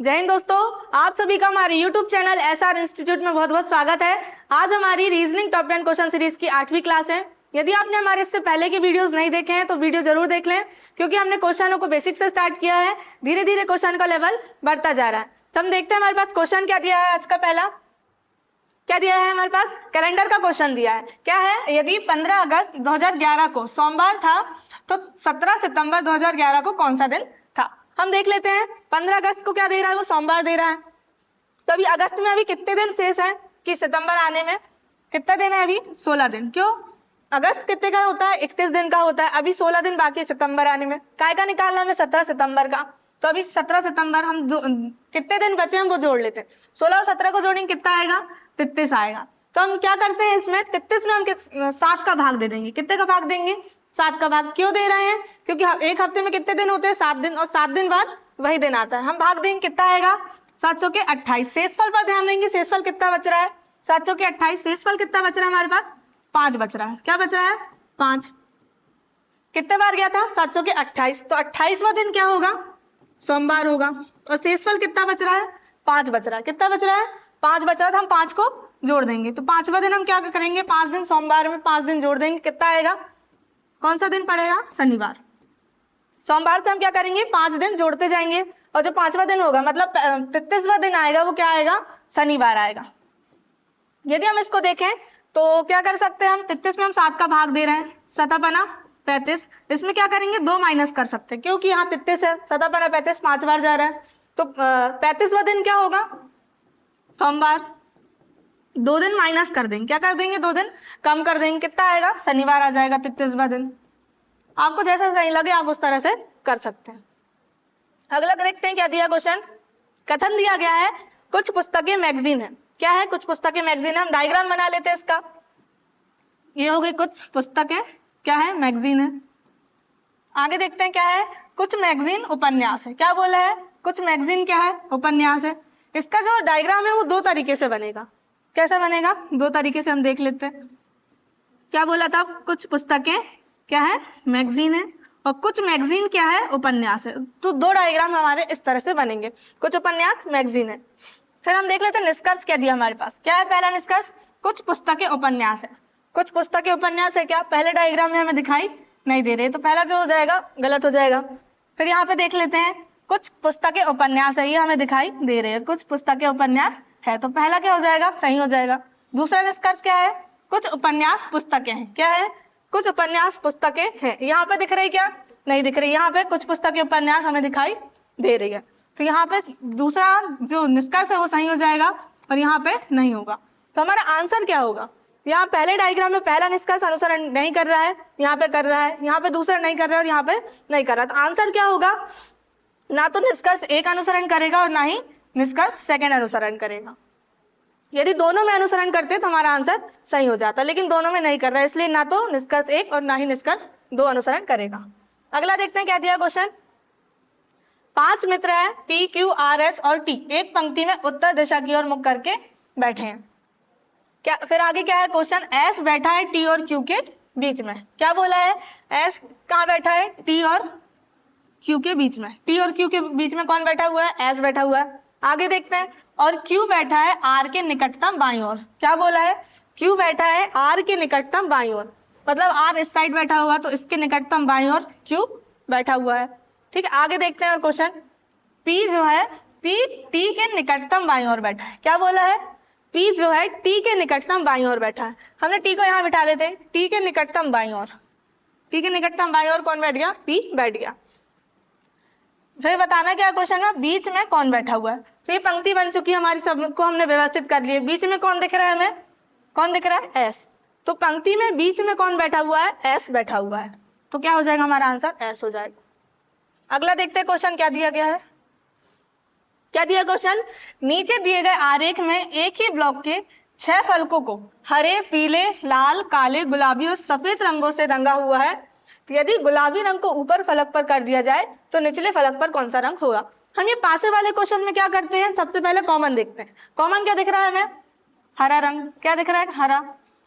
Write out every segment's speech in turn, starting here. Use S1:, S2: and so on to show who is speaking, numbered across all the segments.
S1: जय हिंद दोस्तों। आप सभी का हमारे YouTube चैनल SR इंस्टीट्यूट में बहुत बहुत स्वागत है। आज हमारी रीजनिंग टॉप 10 क्वेश्चन सीरीज की 8वीं क्लास है। यदि आपने हमारे इससे पहले के वीडियोस नहीं देखे हैं तो वीडियो जरूर देख लें, क्योंकि हमने क्वेश्चनों को बेसिक से स्टार्ट किया है। धीरे धीरे क्वेश्चन का लेवल बढ़ता जा रहा है। तो हम देखते हैं हमारे पास क्वेश्चन क्या दिया है। आज का पहला क्या दिया है, हमारे पास कैलेंडर का क्वेश्चन दिया है। क्या है, यदि 15 अगस्त 2011 को सोमवार था तो 17 सितंबर 2011 को कौन सा दिन था। हम देख लेते हैं। 15 अगस्त को क्या दे रहा है, वो सोमवार दे रहा है। तो अभी अगस्त में अभी कितने दिन शेष है कि सितंबर आने में कितना दिन है, अभी 16 दिन। क्यों, अगस्त कितने का होता है, 31 दिन का होता है। अभी 16 दिन बाकी है सितंबर आने में। काय का निकालना है, 17 सितंबर का। तो अभी 17 सितंबर हम कितने दिन बचे हम वो जोड़ लेते हैं। 16 और 17 को जोड़ेंगे कितना आएगा, 33 आएगा। तो हम क्या करते हैं, इसमें 33 में हम 7 का भाग दे देंगे। कितने का भाग देंगे, 7 का भाग। क्यों दे रहे हैं, क्योंकि एक हफ्ते में कितने दिन होते हैं, 7 दिन, और 7 दिन बाद वही दिन आता है। हम भाग देंगे, कितना आएगा, 7 के 28। शेषफल पर ध्यान देंगे, शेषफल कितना बच रहा है, 7 के 28। शेषफल कितना बच रहा है हमारे पास, 5 बच रहा है। क्या बच रहा है, 5। कितने बार गया था, 7 के 28। तो 28वां दिन क्या होगा, सोमवार होगा। और शेषफल कितना बच रहा है, 5 बच रहा है। कितना बच रहा है, 5 बच रहा है। तो हम 5 को जोड़ देंगे। तो 5वां दिन हम क्या करेंगे, 5 दिन सोमवार में 5 दिन जोड़ देंगे। कितना आएगा, कौन सा दिन पड़ेगा, शनिवार। सोमवार से हम क्या करेंगे, 5 दिन जोड़ते जाएंगे। और जो 5वां दिन होगा, मतलब 33वां दिन आएगा, वो क्या आएगा, शनिवार आएगा। यदि हम इसको देखें तो क्या कर सकते हैं हम, 33 में हम 7 का भाग दे रहे हैं, 7 बना 35। इसमें क्या करेंगे, 2 माइनस कर सकते हैं, क्योंकि यहाँ 33 है, 7 बना 35, 5 बार जा रहा है। तो 35वां दिन क्या होगा, सोमवार। 2 दिन माइनस कर देंगे, क्या कर देंगे, 2 दिन कम कर देंगे। कितना आएगा, शनिवार आ जाएगा 33वां दिन। आपको जैसा सही लगे आप उस तरह से कर सकते हैं। अगला देखते हैं क्या दिया क्वेश्चन। कथन दिया गया है, कुछ पुस्तकें मैगजीन है। क्या है, कुछ पुस्तकें मैगजीन है। हम डायग्राम बना लेते हैं इसका। ये हो गई कुछ पुस्तकें, क्या है, मैगजीन है। आगे देखते हैं क्या है, कुछ मैगजीन उपन्यास है। क्या बोला है, कुछ मैगजीन क्या है, उपन्यास है। इसका जो डायग्राम है वो 2 तरीके से बनेगा। कैसे बनेगा, 2 तरीके से हम देख लेते हैं। क्या बोला था, कुछ पुस्तकें क्या है, मैगजीन है, और कुछ मैगजीन क्या है, उपन्यास है। तो 2 डायग्राम हमारे इस तरह से बनेंगे, कुछ उपन्यास मैगजीन है। फिर हम देख लेते हैं निष्कर्ष क्या दिया हमारे पास। क्या है पहला निष्कर्ष, कुछ पुस्तकें उपन्यास है। कुछ पुस्तकें उपन्यास है, क्या पहले डायग्राम में हमें दिखाई नहीं दे रहे, तो पहला जो हो जाएगा गलत हो जाएगा। फिर यहाँ पे देख लेते हैं, कुछ पुस्तकें उपन्यास है, ये हमें दिखाई दे रहे हैं, कुछ पुस्तकें उपन्यास है, तो पहला क्या हो जाएगा, सही हो जाएगा। दूसरा निष्कर्ष क्या है, कुछ उपन्यास पुस्तकें हैं। क्या है, कुछ उपन्यास पुस्तकें हैं। यहाँ पे दिख रही, क्या नहीं दिख रही, यहाँ पे कुछ पुस्तकें उपन्यास हमें दिखाई दे रही है। तो यहाँ पे दूसरा जो निष्कर्ष है वो सही हो जाएगा, और यहाँ पे नहीं होगा। तो हमारा आंसर क्या होगा, यहाँ पहले डायग्राम में पहला निष्कर्ष अनुसरण नहीं कर रहा है, यहाँ पे कर रहा है, यहाँ पे दूसरा नहीं कर रहा है, और यहाँ पे नहीं कर रहा। तो आंसर क्या होगा, ना तो निष्कर्ष 1 अनुसरण करेगा और ना ही निष्कर्ष सेकंड अनुसरण करेगा। यदि दोनों में अनुसरण करते तो हमारा आंसर सही हो जाता, लेकिन दोनों में नहीं कर रहा है, इसलिए ना तो निष्कर्ष 1 और ना ही निष्कर्ष 2 अनुसरण करेगा। अगला देखते हैं क्या दिया क्वेश्चन। 5 मित्र हैं, P, Q, R, S और T एक पंक्ति में उत्तर दिशा की ओर मुख करके बैठे हैं। क्या फिर आगे क्या है क्वेश्चन, S बैठा है T और Q के बीच में। क्या बोला है, S कहाँ बैठा है, T और Q के बीच में। T और Q के बीच में कौन बैठा हुआ है, S बैठा हुआ है। आगे देखते हैं, और Q बैठा है R के निकटतम बाईं ओर। क्या बोला है, Q बैठा है R के निकटतम बाईं ओर, मतलब R इस साइड बैठा हुआ तो इसके निकटतम बाईं ओर Q बैठा हुआ है। ठीक है, आगे देखते हैं और क्वेश्चन, P जो है, P T के निकटतम बाईं ओर बैठा है। क्या बोला है, P जो है T के निकटतम बाईं ओर बैठा है। हमने T को यहाँ बिठा लेते हैं, T के निकटतम बाईं ओर। T के निकटतम बाईं ओर कौन बैठ गया, P बैठ गया। फिर बताना क्या क्वेश्चन में, बीच में कौन बैठा हुआ है। तो ये पंक्ति बन चुकी है हमारी, सबको हमने व्यवस्थित कर लिया। बीच में कौन दिख रहा है हमें, कौन दिख रहा है, S। तो पंक्ति में बीच में कौन बैठा हुआ है, S बैठा हुआ है। तो क्या हो जाएगा हमारा आंसर, S हो जाएगा। अगला देखते हैं क्वेश्चन क्या दिया गया है। क्या दिया क्वेश्चन, नीचे दिए गए आरेख में एक ही ब्लॉक के 6 फलकों को हरे, पीले, लाल, काले, गुलाबी और सफेद रंगों से रंगा हुआ है। यदि गुलाबी रंग को ऊपर फलक पर कर दिया जाए तो निचले फलक पर कौन सा रंग होगा। हम ये पासे वाले क्वेश्चन में क्या करते हैं, सबसे पहले कॉमन देखते हैं। कॉमन क्या दिख रहा है हमें, हरा रंग। क्या दिख रहा है, हरा।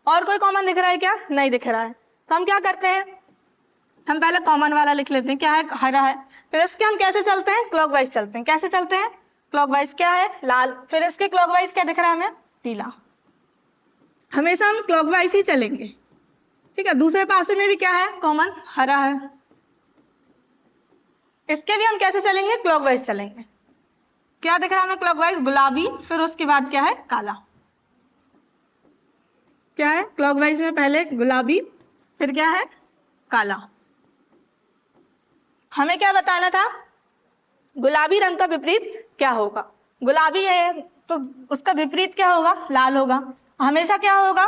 S1: और कोई कॉमन दिख रहा है क्या, नहीं दिख रहा है। तो हम क्या करते हैं, हम पहले कॉमन वाला लिख लेते हैं, क्या है, हरा है। फिर इसके हम कैसे चलते हैं, क्लॉकवाइज चलते हैं। कैसे चलते हैं, क्लॉकवाइज क्या है, लाल। फिर इसके क्लॉकवाइज क्या दिख रहा है हमें, पीला। हमेशा हम क्लॉकवाइज ही चलेंगे, ठीक है। दूसरे पासे में भी क्या है कॉमन, हरा है। इसके भी हम कैसे चलेंगे, क्लॉकवाइज चलेंगे। क्या दिख रहा है हमें क्लॉकवाइज, गुलाबी, फिर उसके बाद क्या है, काला। क्या है क्लॉकवाइज में, पहले गुलाबी, फिर क्या है, काला। हमें क्या बताना था, गुलाबी रंग का विपरीत क्या होगा। गुलाबी है तो उसका विपरीत क्या होगा, लाल होगा। हमेशा क्या होगा,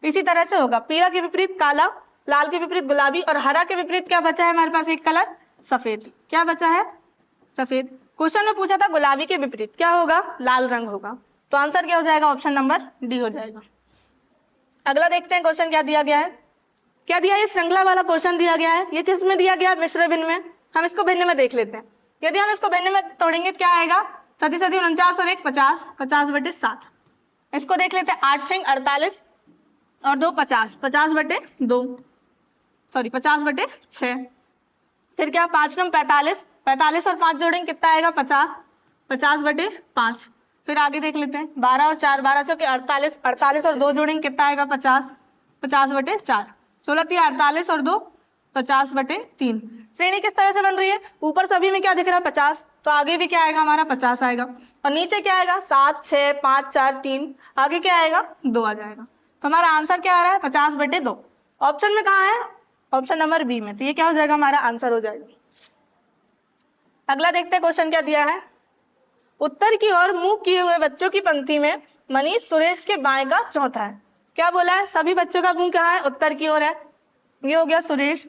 S1: इसी तरह से होगा। पीला के विपरीत काला, लाल के विपरीत गुलाबी, और हरा के विपरीत क्या बचा है हमारे पास, एक कलर सफेद। क्या बचा है, सफेद। क्वेश्चन में पूछा था गुलाबी के विपरीत क्या होगा, लाल रंग होगा। तो आंसर क्या हो जाएगा, ऑप्शन नंबर डी हो जाएगा। अगला देखते हैं क्वेश्चन क्या दिया गया है। क्या दिया है, श्रृंखला वाला क्वेश्चन दिया गया है। ये किस में दिया गया है, मिश्र भिन्न में। हम इसको भिन्न में देख लेते हैं। यदि हम इसको भिन्न में तोड़ेंगे क्या आएगा, 37 49 और 1 50, 50/7। इसको देख लेते हैं, 8 6 48 और 2 50, 50/2, सॉरी 50/6। फिर क्या 5 9 45, 45 और 5 जोड़ेंगे कितना आएगा, 50, 50/5। फिर आगे देख लेते हैं, 12 और 4, 12 चौके 48, 48 और 2 जोड़ेंगे कितना आएगा, 50, 50/4। 16 3 48 और 2 50/3। श्रेणी किस तरह से बन रही है, ऊपर सभी में क्या दिख रहा है, 50, तो आगे भी क्या आएगा हमारा 50 आएगा। और नीचे क्या आएगा, 7 6 5 4 3, आगे क्या आएगा, 2 आ जाएगा। तो हमारा आंसर क्या आ रहा है, 50/2। ऑप्शन में कहाँ है, ऑप्शन नंबर बी में। तो ये क्या हो जाएगा, हमारा आंसर हो जाएगा। अगला देखते हैं क्वेश्चन क्या दिया है। उत्तर की ओर मुंह किए हुए बच्चों की पंक्ति में मनीष सुरेश के बाएं का चौथा है। क्या बोला है, सभी बच्चों का मुंह कहाँ है, उत्तर की ओर है। ये हो गया सुरेश।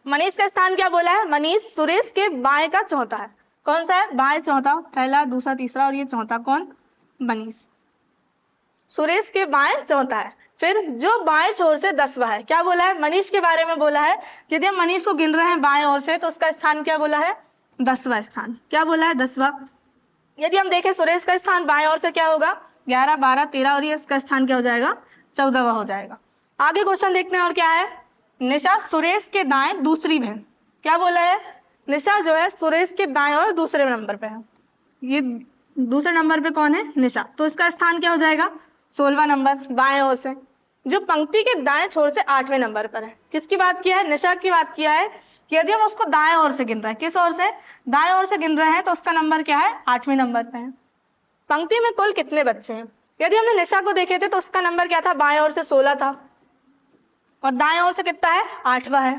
S1: मनीष का स्थान क्या बोला है, मनीष सुरेश के बाएं का चौथा है। कौन सा है, बाएं चौथा, पहला दूसरा तीसरा और ये चौथा कौन, मनीष। सुरेश के बाएं चौथा है। फिर जो बाएं छोर से 10वां है, क्या बोला है, मनीष के बारे में बोला है। यदि हम मनीष को गिन रहे हैं बाएं ओर से तो उसका स्थान क्या बोला है, 10वां स्थान। क्या बोला है, 10वां। यदि हम देखें सुरेश का स्थान बाएं ओर से क्या होगा, 11 12 13, और ये इसका स्थान क्या हो जाएगा, 14वां हो जाएगा। आगे क्वेश्चन देखते हैं और क्या है। निशा सुरेश के दाएं दूसरी बहन। क्या बोला है, निशा जो है सुरेश के दाएं और दूसरे नंबर पे है। ये दूसरे नंबर पे कौन है, निशा। तो इसका स्थान क्या हो जाएगा, 16वां नंबर बाएं ओर से, जो पंक्ति के दाएं छोर से 8वें नंबर पर है। किसकी बात किया है, निशा की बात किया है। कि यदि हम उसको दाएं ओर से गिन रहे हैं, किस ओर से, दाएं ओर से गिन रहे हैं, तो उसका नंबर क्या है, 8वें नंबर पे है। पंक्ति में कुल कितने बच्चे हैं, यदि हमने निशा को देखे थे तो उसका नंबर क्या था, बाएं ओर से 16 था, और दाएं ओर से कितना है, 8वां है।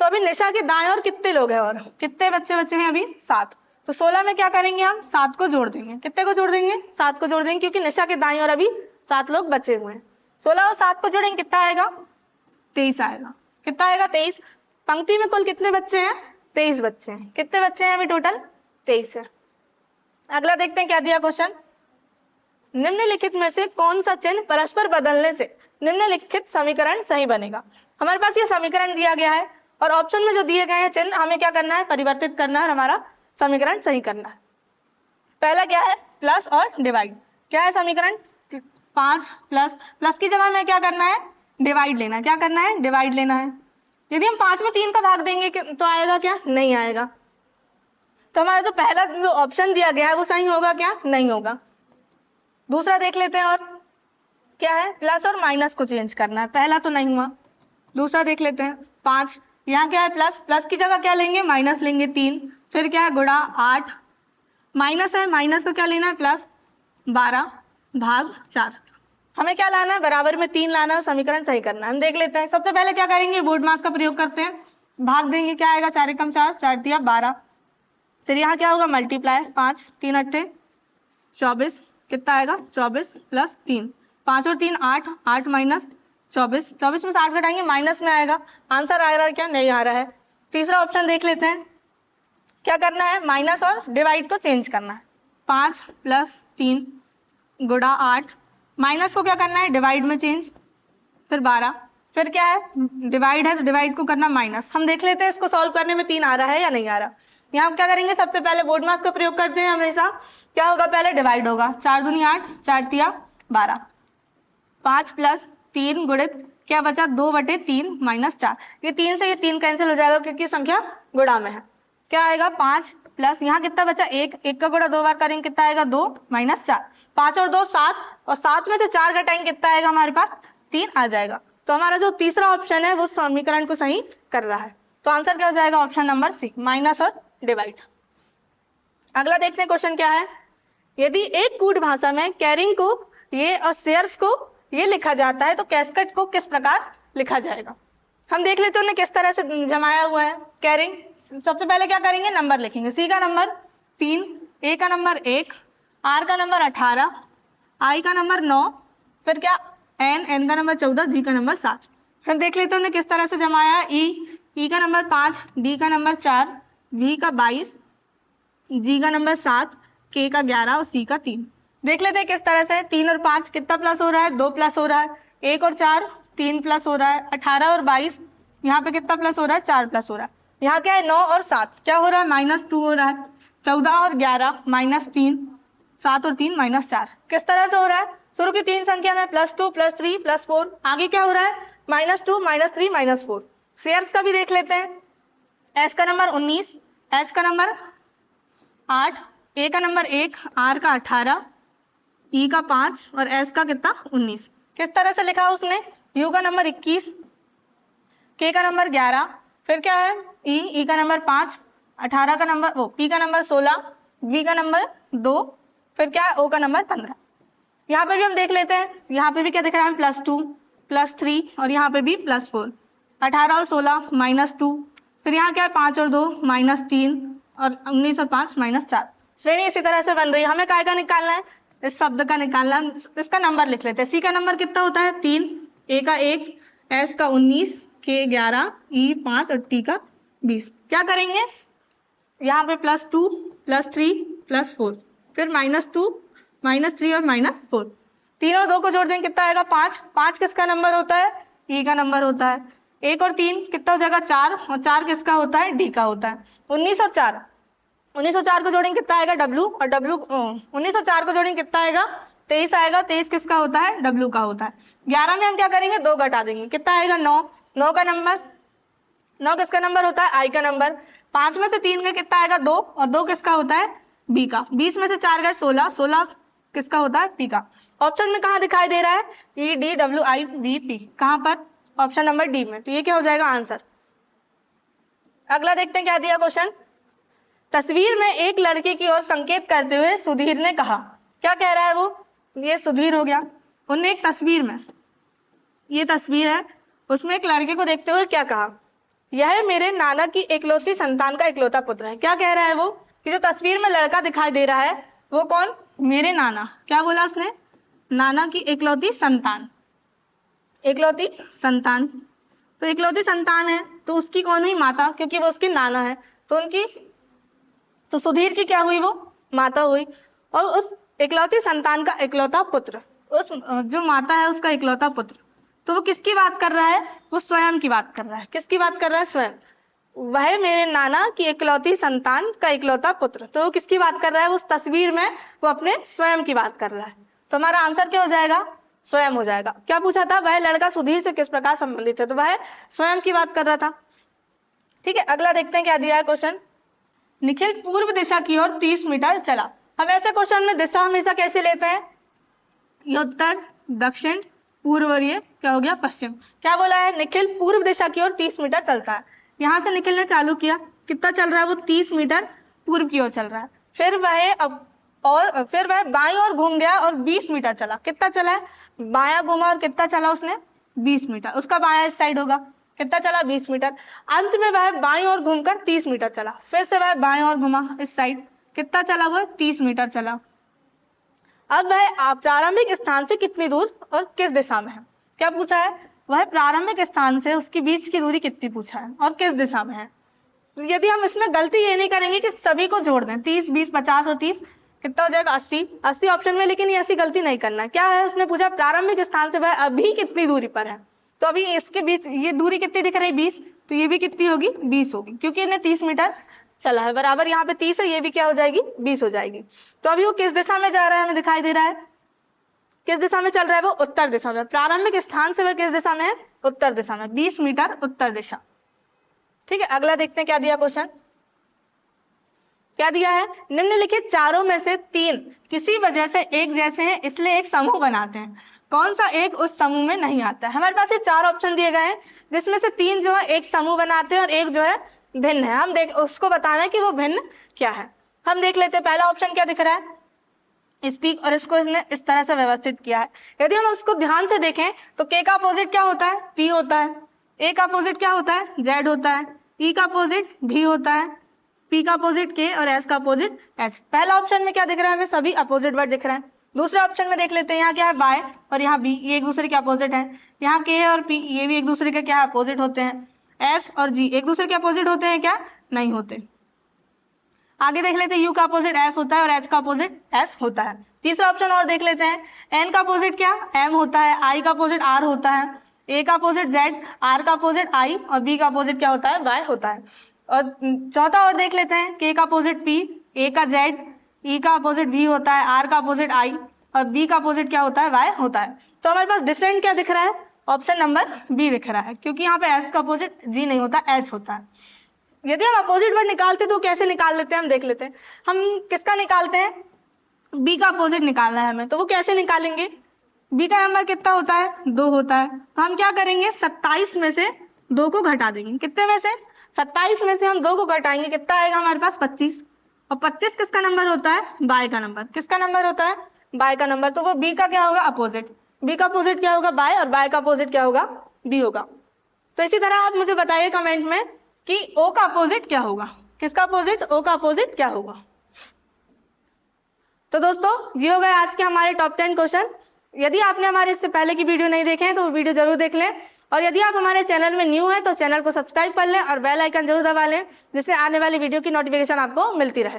S1: तो अभी निशा के दाएं ओर कितने लोग हैं, और कितने बच्चे बचे हैं अभी, 7। तो 16 में क्या करेंगे हम, 7 को जोड़ देंगे। कितने को जोड़ देंगे, 7 को जोड़ देंगे, क्योंकि निशा के दाएं ओर अभी 7 लोग बचे हुए हैं। 16 और 7 को जोड़ेंगे कितना आएगा, 23 आएगा। कितना आएगा, 23। पंक्ति में कुल कितने बच्चे हैं, 23 बच्चे हैं। कितने बच्चे हैं अभी टोटल, 23 है। अगला देखते हैं क्या दिया क्वेश्चन। निम्नलिखित में से कौन सा चिन्ह परस्पर बदलने से निम्नलिखित समीकरण सही बनेगा। हमारे पास ये समीकरण दिया गया है और ऑप्शन में जो दिए गए हैं चिन्ह हमें क्या करना है, परिवर्तित करना है और हमारा समीकरण सही करना है। पहला क्या है, प्लस और डिवाइड। क्या है समीकरण, 5 प्लस की जगह हमें क्या करना है, डिवाइड लेना है। क्या करना है, डिवाइड लेना है। यदि हम 5 में 3 का भाग देंगे तो आएगा क्या, नहीं आएगा। तो हमारा जो पहला जो ऑप्शन दिया गया है वो सही होगा क्या, नहीं होगा। दूसरा देख लेते हैं, और क्या है, प्लस और माइनस को चेंज करना है। पहला तो नहीं हुआ, दूसरा देख लेते हैं। 5, यहाँ क्या है, प्लस की जगह क्या लेंगे, माइनस लेंगे 3। फिर क्या है, गुणा 8, माइनस है, माइनस को क्या लेना है, प्लस 12/4। हमें क्या लाना है, बराबर में 3 लाना है, समीकरण सही करना है। हम देख लेते हैं। सबसे पहले क्या करेंगे, बोर्ड मास का प्रयोग करते हैं, भाग देंगे। क्या आएगा, 4 एकम 4, 4 दिया 12। फिर यहाँ क्या होगा, मल्टीप्लाई, 5 3 8 24, कितना आएगा, 24 प्लस 3, 5 और 3 8, 8 माइनस 24, 24 में से 8 घटाएंगे माइनस में आएगा। आंसर आ रहा है क्या, नहीं आ रहा है। तीसरा ऑप्शन देख लेते हैं। क्या करना है, माइनस और डिवाइड को चेंज करना है। 5 प्लस 3 गुणा 8, माइनस को क्या करना है, डिवाइड में चेंज, फिर 12। फिर क्या है, डिवाइड है तो डिवाइड को करना माइनस। हम देख लेते हैं इसको सॉल्व करने में 3 आ रहा है या नहीं आ रहा। यहाँ हम क्या करेंगे, सबसे पहले बोर्ड मास का प्रयोग करते हैं हमेशा। क्या होगा, पहले डिवाइड होगा, 4 दूनी 8, 4 तिया 12, 5 प्लस 3 गुणित क्या बचा, 2/3 माइनस 4। ये 3 से ये 3 कैंसिल हो जाएगा क्योंकि संख्या गुणा में है। क्या आएगा, 5 प्लस यहाँ कितना बचा 1, 1 का गुणा 2 बार करेंगे कितना आएगा 2 माइनस 4, 5 और 2 7, और 7 में से 4 घटाएंगे कितना आएगा हमारे पास 3 आ जाएगा। तो हमारा जो तीसरा ऑप्शन है वो समीकरण को सही कर रहा है। तो आंसर क्या हो जाएगा ऑप्शन नंबर सी, माइनस और डिवाइड। अगला देखते हैं क्वेश्चन क्या है। यदि एक कूट भाषा में कैरिंग को ये और शेयर्स को ये लिखा जाता है तो कैस्केड को किस प्रकार लिखा जाएगा। हम देख लेते हैं उन्हें किस तरह से जमाया हुआ है। कैरिंग, सबसे पहले क्या करेंगे नंबर लिखेंगे, सी का नंबर 3, ए का नंबर 1, आर का नंबर 18, आई का नंबर 9, फिर क्या एन का नंबर 14, जी का नंबर 7। फिर देख लेते हैं उन्हें किस तरह से जमाया है। ई का नंबर 5, डी का नंबर 4, वी का 22, जी का नंबर 7, के का 11 और सी का 3। देख लेते हैं किस तरह से। 3 और 5 कितना प्लस हो रहा है 2 प्लस हो रहा है, 1 और 4 3 प्लस हो रहा है, 18 और 22 यहाँ पे कितना प्लस हो रहा है 4 प्लस हो रहा है। यहाँ क्या है 9 और 7 क्या हो रहा है -2 हो रहा है, 14 और 11 -3, 7 और 3 -4। किस तरह से हो रहा है, शुरू की 3 संख्या में +2 +3 +4, आगे क्या हो रहा है -2 -3 -4। शेयर्स का भी देख लेते हैं। एस का नंबर 19, एच का नंबर 8, ए का नंबर 1, आर का 18, ई का 5 और एस का कितना 19। किस तरह से लिखा उसने, यू का नंबर 21, के का नंबर 11, फिर क्या है ई का नंबर 5, 18 का नंबर पी का नंबर 16, वी का नंबर 2, फिर क्या है ओ का नंबर 15। यहाँ पे भी हम देख लेते हैं, यहाँ पे भी क्या दिख रहा है +2 +3 और यहाँ पे भी +4, 18 और 16 -2, फिर यहाँ क्या है 5 और 2 -3 और 19 और 5 -4। श्रेणी इसी तरह से बन रही है। हमें काय का निकालना है, इस शब्द का निकालना है, इसका नंबर लिख लेते हैं। सी का नंबर कितना होता है 3, ए का 1, एस का 19, के 11, ई 5 और टी का 20। क्या करेंगे यहाँ पे +2 +3 +4, फिर -2 -3 और -4, 3 और 2 को जोड़ देंगे कितना आएगा 5, 5 किसका नंबर होता है ई का नंबर होता है, 1 और 3 कितना हो जाएगा 4 और 4 किसका होता है डी का होता है, 19 और 4 को जोड़ेंगे कितना आएगा डब्ल्यू, और 19 और 4 को जोड़ेंगे कितना आएगा 23 आएगा, 23 किसका होता है डब्ल्यू का होता है। 11 में हम क्या करेंगे 2 घटा देंगे कितना आएगा 9, 9 का नंबर 9 किसका नंबर होता है आई का नंबर, 5 में से 3 का कितना आएगा 2 और 2 किसका होता है बी का, 20 में से 4 गए 16, 16 किसका होता है टी का। ऑप्शन में कहाँ दिखाई दे रहा है E D W I V P, कहाँ पर ऑप्शन नंबर डी में। तो ये क्या हो जाएगा आंसर। अगला देखते हैं क्या दिया क्वेश्चन। तस्वीर में एक लड़के की ओर संकेत करते हुए सुधीर ने कहा, क्या कह रहा है वो, ये सुधीर हो गया। उन्होंने एक तस्वीर में, ये तस्वीर है, उसमें एक लड़के को देखते हुए क्या कहा, यह मेरे नाना की इकलौती संतान का इकलौता पुत्र है। क्या कह रहा है वो कि जो तस्वीर में लड़का दिखाई दे रहा है वो कौन, मेरे नाना, क्या बोला उसने, नाना की इकलौती संतान, इकलौती संतान। तो इकलौती संतान है तो उसकी कौन हुई माता, क्योंकि वो उसके नाना है, तो उनकी, तो सुधीर की क्या हुई वो माता हुई, और उस इकलौती संतान का इकलौता पुत्र, उस जो माता है उसका इकलौता पुत्र, तो वो किसकी बात कर रहा है, वो स्वयं की बात कर रहा है। किसकी बात कर रहा है, स्वयं। वह मेरे नाना की इकलौती संतान का इकलौता पुत्र, तो वो किसकी बात कर रहा है, उस तस्वीर में वो अपने स्वयं की बात कर रहा है। तो हमारा आंसर क्या हो जाएगा, स्वयं हो जाएगा। क्या पूछा था, वह लड़का सुधीर से किस प्रकार संबंधित है, तो वह स्वयं की बात कर रहा था। ठीक है, अगला देखते हैं क्या दिया है क्वेश्चन। निखिल पूर्व दिशा की ओर 30 मीटर चला। हम ऐसे क्वेश्चन में दिशा हमेशा कैसे लेते हैं, ये उत्तर, दक्षिण, पूर्व और ये क्या हो गया पश्चिम। क्या बोला है, निखिल पूर्व दिशा की ओर 30 मीटर चलता है। यहाँ से निखिल ने चालू किया, कितना चल रहा है वो 30 मीटर पूर्व की ओर चल रहा है। फिर वह बाईं ओर घूम गया और 20 मीटर चला। कितना चला है, बायां घूमा और कितना चला उसने 20 मीटर, उसका बायां इस साइड होगा, कितना चला 20 मीटर। अंत में वह बाईं ओर घूमकर 30 मीटर चला। फिर से वह बाईं ओर घुमा इस साइड, कितना चला वो 30 मीटर चला। अब वह प्रारंभिक स्थान से कितनी दूर और किस दिशा में है। क्या पूछा है, वह प्रारंभिक स्थान से उसके बीच की दूरी कितनी पूछा है और किस दिशा में है। यदि हम इसमें गलती ये नहीं करेंगे कि सभी को जोड़ दें, 30 20 50 और 30 कितना हो जाएगा 80 ऑप्शन में, लेकिन ये ऐसी गलती नहीं करना है। क्या है, उसने पूछा प्रारंभिक स्थान से वह अभी कितनी दूरी पर है, तो अभी इसके बीच ये दूरी कितनी दिख रही है 20, तो ये भी कितनी होगी 20 होगी, क्योंकि इन्हें 30 मीटर चला है, बराबर यहाँ पे 30 है, ये भी क्या हो जाएगी 20 हो जाएगी। तो अभी वो किस दिशा में जा रहा है, हमें दिखाई दे रहा है किस दिशा में चल रहा है, वो उत्तर दिशा में। प्रारंभिक स्थान से वह किस दिशा में है, उत्तर दिशा में, 20 मीटर उत्तर दिशा। ठीक है, अगला देखते हैं क्या दिया क्वेश्चन। क्या दिया है, निम्नलिखित चारों में से तीन किसी वजह से एक जैसे हैं इसलिए एक समूह बनाते हैं, कौन सा एक उस समूह में नहीं आता है। हमारे पास ये चार ऑप्शन दिए गए हैं जिसमें से तीन जो है एक समूह बनाते हैं और एक जो है भिन्न है। हम देख उसको बताना है कि वो भिन्न क्या है। हम देख लेते हैं पहला ऑप्शन क्या दिख रहा है, स्पीक, और इसको इसने इस तरह से व्यवस्थित किया है। यदि हम उसको ध्यान से देखें तो के का अपोजिट क्या होता है, पी होता है, ए का अपोजिट क्या होता है, जेड होता है, ई का अपोजिट भी होता है, पी का अपोजिट के और एस का अपोजिट एच। पहला ऑप्शन में क्या दिख रहा है, हमें सभी अपोजिट वर्ड दिख रहे हैं। दूसरे ऑप्शन में देख लेते हैं, यहाँ क्या है, बाय और यहाँ बी, ये एक दूसरे के अपोजिट है। यहाँ के और पी ये भी एक दूसरे के क्या है, अपोजिट होते हैं। एस और जी एक दूसरे के अपोजिट होते हैं क्या, नहीं होते। आगे देख लेते हैं, यू का अपोजिट एफ होता है और एच का अपोजिट एस होता है। तीसरा ऑप्शन और देख लेते हैं, एन का अपोजिट क्या, एम होता है, आई का अपोजिट आर होता है, ए का अपोजिट जेड, आर का अपोजिट आई और बी का अपोजिट क्या होता है, वाई होता है। और चौथा और देख लेते हैं, के का अपोजिट पी, ए का जेड, ई का अपोजिट भी होता है, आर का अपोजिट आई और बी का अपोजिट क्या होता है, वाई होता है। तो हमारे पास डिफरेंट क्या दिख रहा है, ऑप्शन नंबर बी दिख रहा है, क्योंकि यहाँ पे एस का अपोजिट जी नहीं होता, एच होता है। यदि हम अपोजिट वर्ड निकालते तो कैसे निकाल लेते हैं, हम देख लेते हैं। हम किसका निकालते हैं, बी का अपोजिट निकालना है हमें, तो वो कैसे निकालेंगे, बी का नंबर कितना होता है, 2 होता है। तो हम क्या करेंगे, 27 में से 2 को घटा देंगे। कितने में से, 27 में से हम 2 को घटाएंगे, कितना आएगा हमारे पास, 25। और 25 किसका नंबर होता है, बाय का नंबर। किसका नंबर होता है, बाय का नंबर। तो वो बी का क्या होगा, अपोजिट। बी का अपोजिट क्या होगा, बाय, और बाय का अपोजिट क्या होगा, बी होगा। तो इसी तरह आप मुझे बताइए कमेंट में कि ओ का अपोजिट क्या होगा, किसका अपोजिट, ओ का अपोजिट क्या होगा। तो दोस्तों ये हो गए आज के हमारे टॉप 10 क्वेश्चन। यदि आपने हमारे इससे पहले की वीडियो नहीं देखे हैं तो वो वीडियो जरूर देख लें, और यदि आप हमारे चैनल में न्यू हैं तो चैनल को सब्सक्राइब कर लें और बेल आइकन जरूर दबा लें, जिससे आने वाली वीडियो की नोटिफिकेशन आपको मिलती रहे।